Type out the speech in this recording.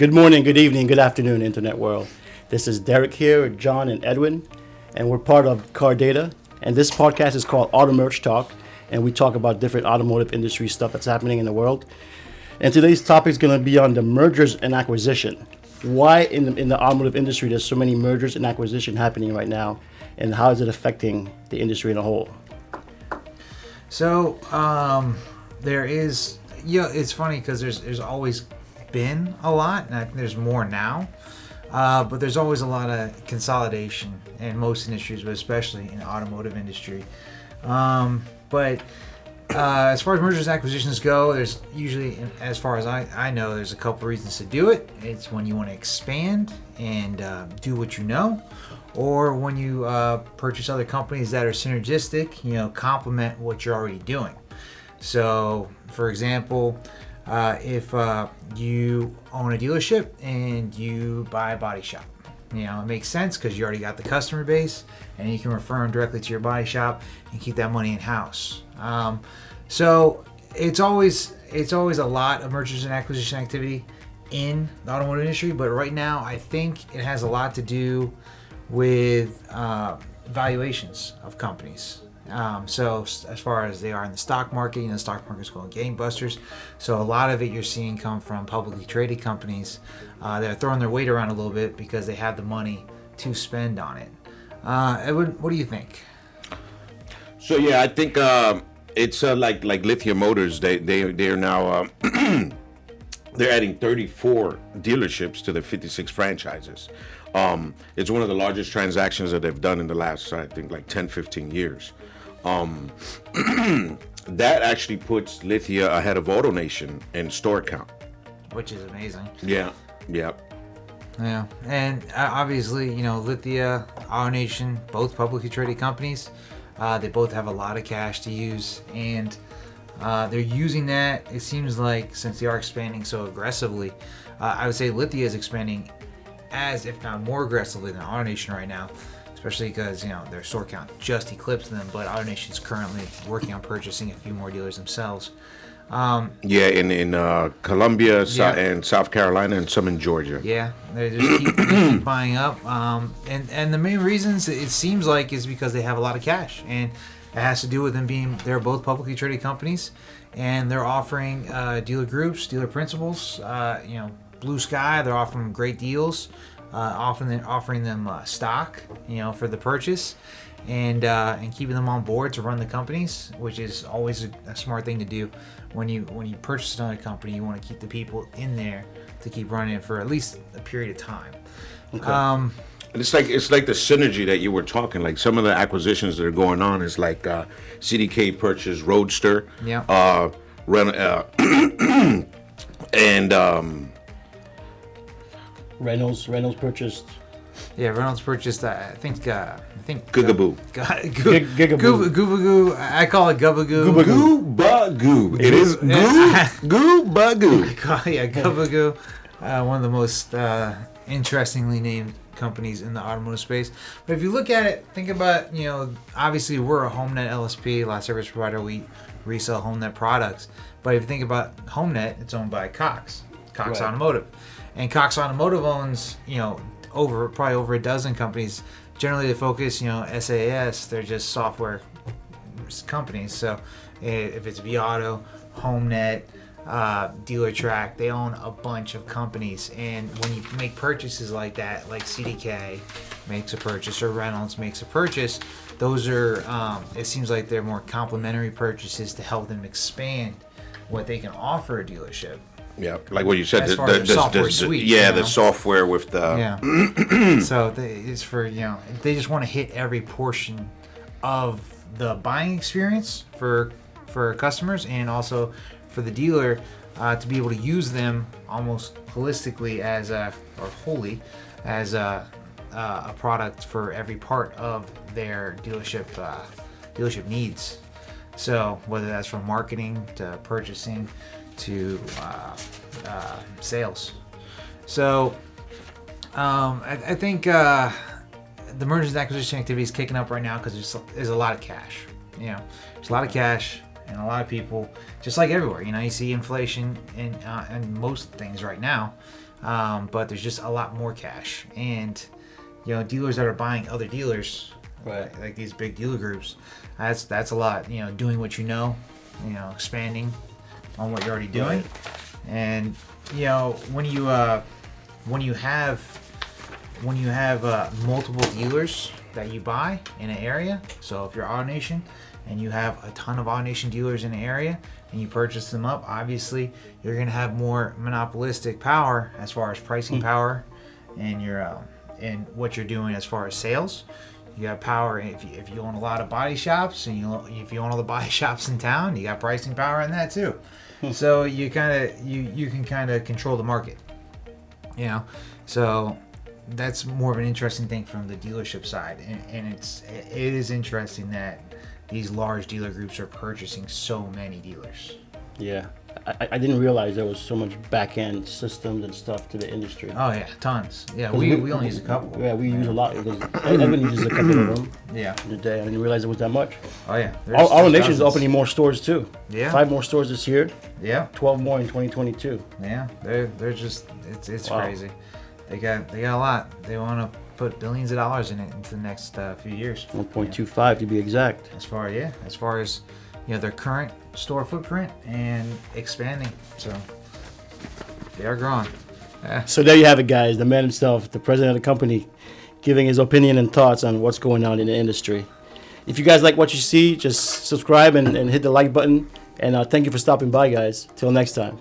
Good morning, good evening, good afternoon, Internet world. This is Derek here with John and Edwin, and we're part of Car Data. And this podcast is called Auto Merch Talk, and we talk about different automotive industry stuff that's happening in the world. And today's topic is going to be on the mergers and acquisition. Why in the automotive industry there's so many mergers and acquisition happening right now, and how is it affecting the industry in a whole? So there is, it's funny because there's always been a lot, and I think there's more now. But there's always a lot of consolidation in most industries, but especially in the automotive industry. But as far as mergers and acquisitions go, there's usually, as far as I know, there's a couple reasons to do it. It's when you want to expand and do what you know, or when you purchase other companies that are synergistic, complement what you're already doing. So, for example, if you own a dealership and you buy a body shop, it makes sense because you already got the customer base and you can refer them directly to your body shop and keep that money in house. So it's always a lot of mergers and acquisition activity in the automotive industry, but right now I think it has a lot to do with valuations of companies. So as far as they are in the stock market, the stock market's going gangbusters. So a lot of it you're seeing come from publicly traded companies that are throwing their weight around a little bit because they have the money to spend on it. Edwin, what do you think? So I think it's like Lithium Motors. They are now they're adding 34 dealerships to their 56 franchises. It's one of the largest transactions that they've done in the last, I think, like 10-15 years. That actually puts Lithia ahead of AutoNation in store count, which is amazing. Yeah, and obviously, Lithia, AutoNation, both publicly traded companies. They both have a lot of cash to use, and they're using that. It seems like since they are expanding so aggressively, I would say Lithia is expanding as if not more aggressively than AutoNation right now, especially because their store count just eclipsed them, but AutoNation is currently working on purchasing a few more dealers themselves. In Colombia and South Carolina and some in Georgia. Yeah, they just keep buying up, and the main reasons it seems like is because they have a lot of cash, and it has to do with them they're both publicly traded companies, and they're offering dealer groups, dealer principals, blue sky. They're offering great deals. Often they're offering them stock, for the purchase, and keeping them on board to run the companies, which is always a smart thing to do. When you purchase another company, you want to keep the people in there to keep running it for at least a period of time. Okay. And it's like the synergy that you were talking. Like some of the acquisitions that are going on is like CDK purchased Roadster. Yeah. And Reynolds purchased. Yeah, Reynolds purchased. I think Gugaboo. Gubagoo. I call it Gubagoo. Gubagoo. It is Gubagoo. Gubagoo. One of the most interestingly named companies in the automotive space. But if you look at it, think about, obviously we're a HomeNet LSP, last service provider. We resell HomeNet products. But if you think about HomeNet, it's owned by Cox right. Automotive. And Cox Automotive owns, probably over a dozen companies. Generally, they focus, SAS. They're just software companies. So, if it's vAuto, HomeNet, DealerTrack, they own a bunch of companies. And when you make purchases like that, like CDK makes a purchase or Reynolds makes a purchase, those are, it seems like they're more complementary purchases to help them expand what they can offer a dealership. Yeah, like what you said, the software suite. The software with the. Yeah. So it's for they just want to hit every portion of the buying experience for customers, and also for the dealer to be able to use them almost holistically as a product for every part of their dealership needs. So whether that's from marketing to purchasing to sales. So I think the mergers and acquisition activity is kicking up right now because there's a lot of cash. There's a lot of cash and a lot of people, just like everywhere. You see inflation in most things right now. but there's just a lot more cash. And dealers that are buying other dealers, Right. like these big dealer groups, that's a lot. Doing what expanding on what you're already doing. Right. And when you have multiple dealers that you buy in an area, so if you're AutoNation and you have a ton of AutoNation dealers in an area and you purchase them up, obviously you're going to have more monopolistic power as far as pricing power and and what you're doing as far as sales. You have power if you own a lot of body shops, and if you own all the body shops in town, you got pricing power in that too. So you can kind of control the market. So that's more of an interesting thing from the dealership side, and it is interesting that these large dealer groups are purchasing so many dealers. Yeah. I didn't realize there was so much back-end systems and stuff to the industry. Oh yeah, tons. Yeah, we only use a couple. Yeah, we use a lot. Edwin uses a couple of them Yeah. in a day. I didn't realize it was that much. Oh yeah. AutoNation is dozens. opening more stores too. Yeah. 5 more stores this year, Yeah. 12 more in 2022. Yeah. They're just it's Wow. crazy. They got a lot. They want to put billions of dollars in it into the next few years. 1.25 to be exact. As far as their current store footprint and expanding. So they are growing. So there you have it, guys. The man himself, the president of the company, giving his opinion and thoughts on what's going on in the industry. If you guys like what you see, just subscribe and hit the like button. And thank you for stopping by, guys. Till next time.